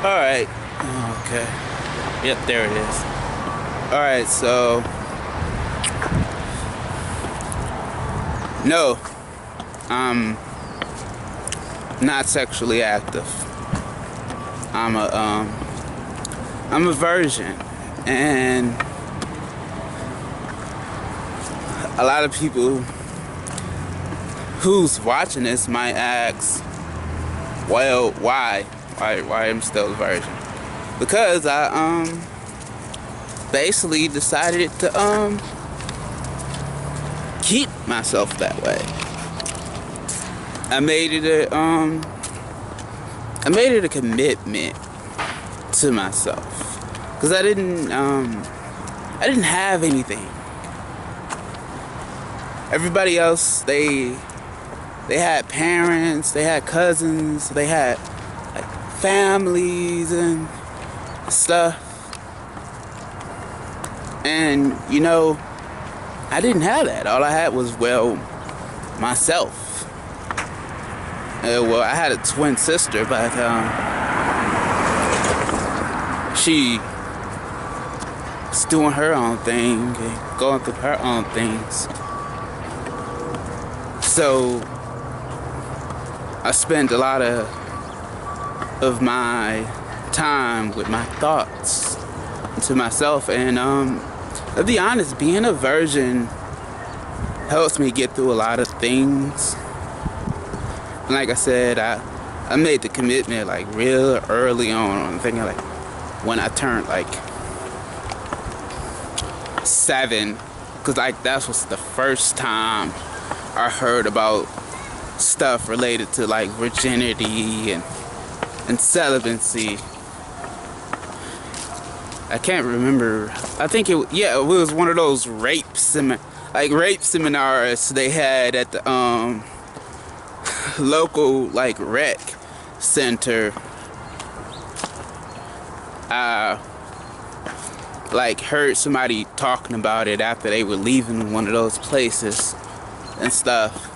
Alright. Okay. Yep, there it is. Alright, so no, I'm not sexually active. I'm a virgin, and a lot of people who's watching this might ask, well, why I'm still a virgin? Because I basically decided to keep myself that way. I made it a commitment to myself, because I didn't have anything. Everybody else, they had parents, they had cousins, they had like families and stuff. And you know, I didn't have that. All I had was, well, myself. Well, I had a twin sister, but she was doing her own thing and going through her own things. So I spent a lot of my time with my thoughts to myself, and to be honest, being a virgin helps me get through a lot of things. And like I said, I made the commitment like real early on. I'm thinking like when I turned like 7, because like that was the first time I heard about stuff related to like virginity and celibacy. I can't remember. I think it was one of those rape seminars they had at the local like rec center. I like heard somebody talking about it after they were leaving one of those places and stuff.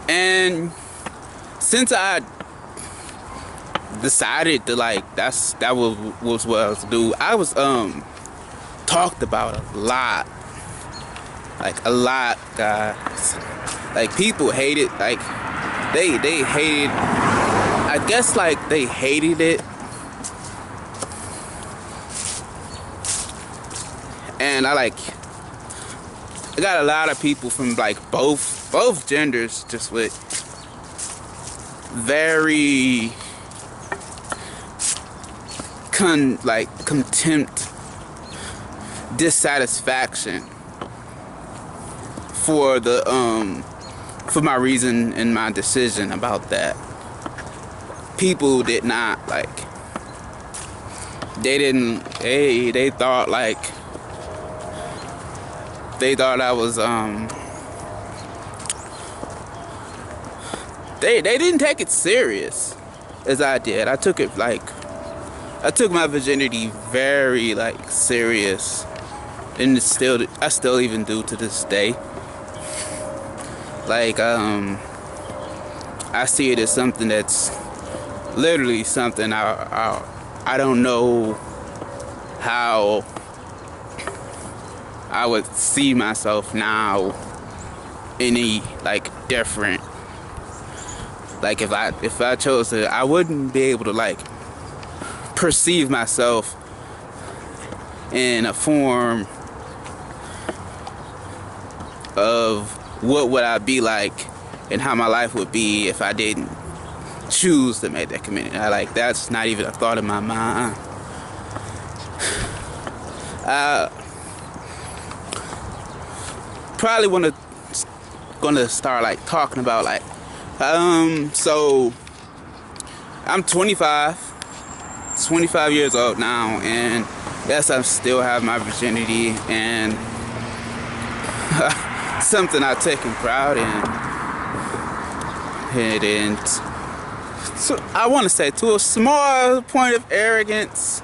And since I decided to like that was what I was to do, I was talked about a lot, guys. Like people hated, like they hated, I guess like they hated it. And I got a lot of people from like both genders just with very contempt, dissatisfaction for for my reason and my decision about that. People did not like, they thought I was they didn't take it serious as I did. I took my virginity very like serious, and I still even do to this day. Like I see it as something that's literally something I don't know how I would see myself now any like different. Like if I chose to, I wouldn't be able to like perceive myself in a form of what would I be like and how my life would be if I didn't choose to make that commitment. That's not even a thought in my mind. I probably gonna start like talking about like so I'm 25 years old now, and yes, I still have my virginity, and something I've taken pride in. And so I want to say, to a small point of arrogance,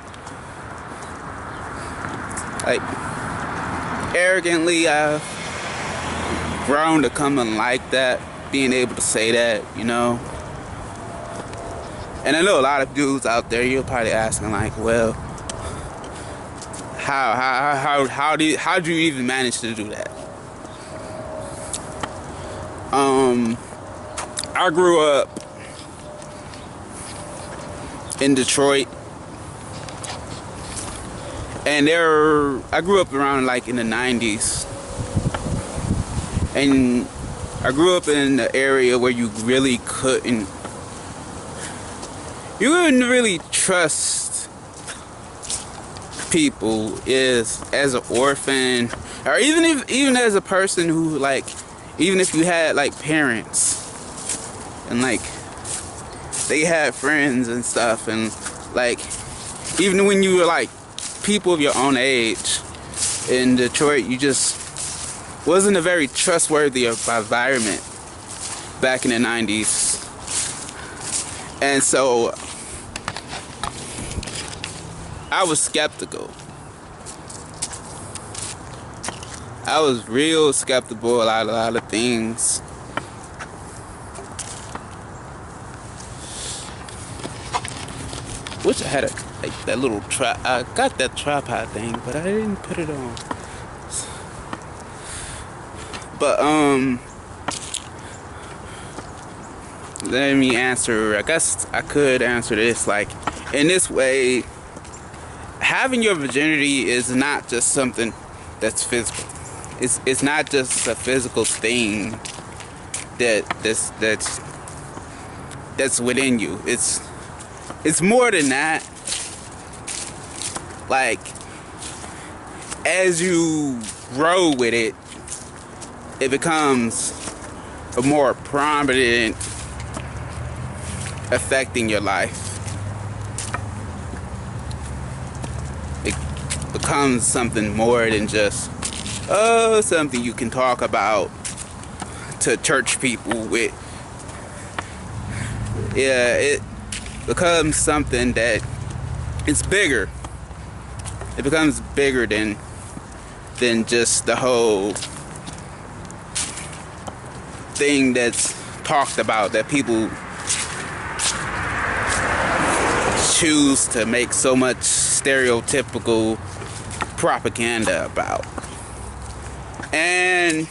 like arrogantly, I've grown to come and like that, being able to say that, you know. And I know a lot of dudes out there, you're probably asking like, well, how do you even manage to do that? I grew up in Detroit, and I grew up around like in the 90s, and I grew up in the area where you couldn't really trust people as an orphan, or even as a person who, like, even if you had like parents and like they had friends and stuff, and like even when you were like people of your own age in Detroit, you just wasn't a very trustworthy environment back in the 90s. And so I was skeptical. I was real skeptical about a lot of things. Wish I had that little I got that tripod thing, but I didn't put it on. But let me answer. I guess I could answer this like in this way. Having your virginity is not just something that's physical. It's not just a physical thing that's within you. It's more than that. Like, as you grow with it, it becomes a more prominent effect in your life. It becomes something more than just something you can talk about to church people with. Yeah, it becomes something that it's bigger. It becomes bigger than just the whole thing that's talked about, that people choose to make so much stereotypical propaganda about. And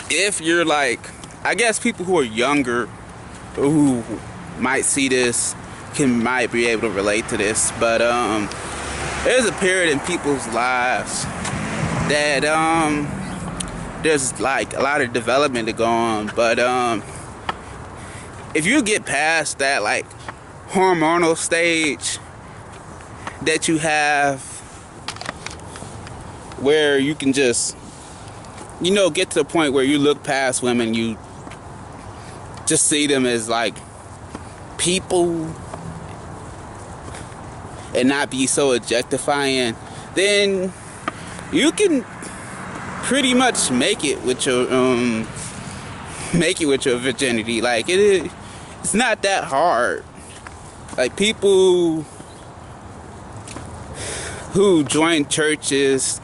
if you're like, I guess people who are younger who might see this might be able to relate to this, but there's a period in people's lives that there's like a lot of development to go on, but if you get past that like hormonal stage that you have, where you can just, get to the point where you look past women, you just see them as like people and not be so objectifying, then you can pretty much make it with your virginity. Like it's not that hard. Like people who join churches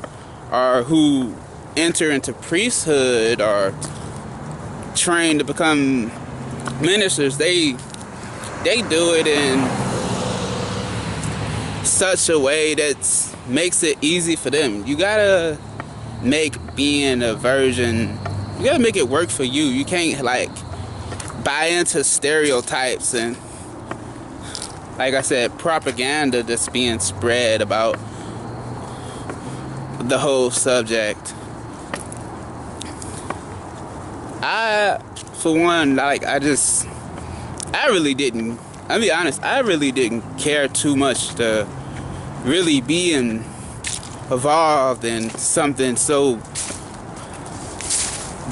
or who enter into priesthood or train to become ministers, they do it in such a way that makes it easy for them. You gotta make being a virgin, you gotta make it work for you. You can't like buy into stereotypes and, like I said, propaganda that's being spread about the whole subject. For one, like, I really didn't, I'll be honest, I really didn't care too much to really be involved in something so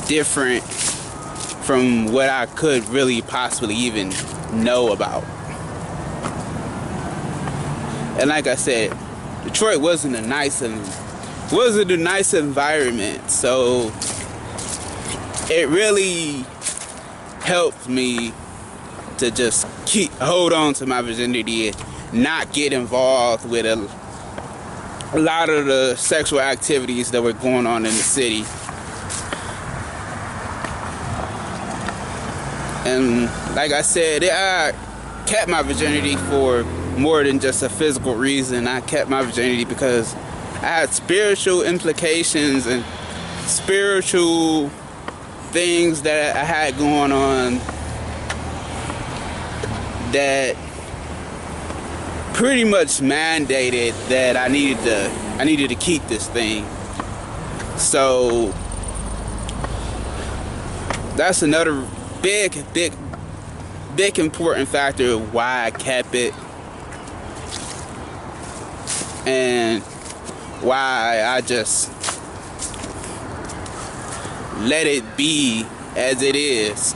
different from what I could really possibly even know about. And like I said, Detroit wasn't a nice environment, so it really helped me to just hold on to my virginity and not get involved with a lot of the sexual activities that were going on in the city. And like I said, kept my virginity for more than just a physical reason. I kept my virginity because I had spiritual implications and spiritual things that I had going on that pretty much mandated that I needed to keep this thing. So that's another big important factor of why I kept it, and why I just let it be as it is.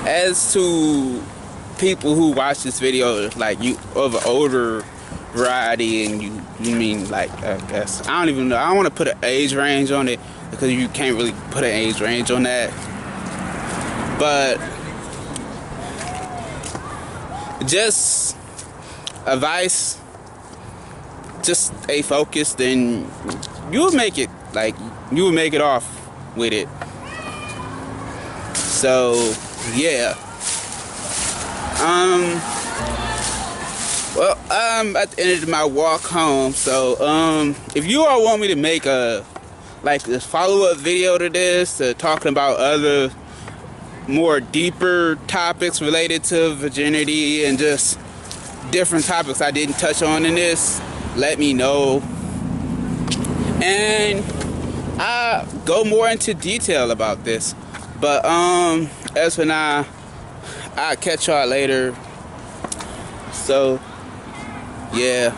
As to people who watch this video, like you of an older variety, and you mean like, I guess, I don't even know, I don't want to put an age range on it because you can't really put an age range on that, but just advice, just stay focused and you'll make it, like you will make it off with it. So yeah, well, I'm at the end of my walk home, so if you all want me to make a this follow-up video to this, talking about other more deeper topics related to virginity and just different topics I didn't touch on in this, let me know, and I'll go more into detail about this. But as for now, I'll catch y'all later. So yeah.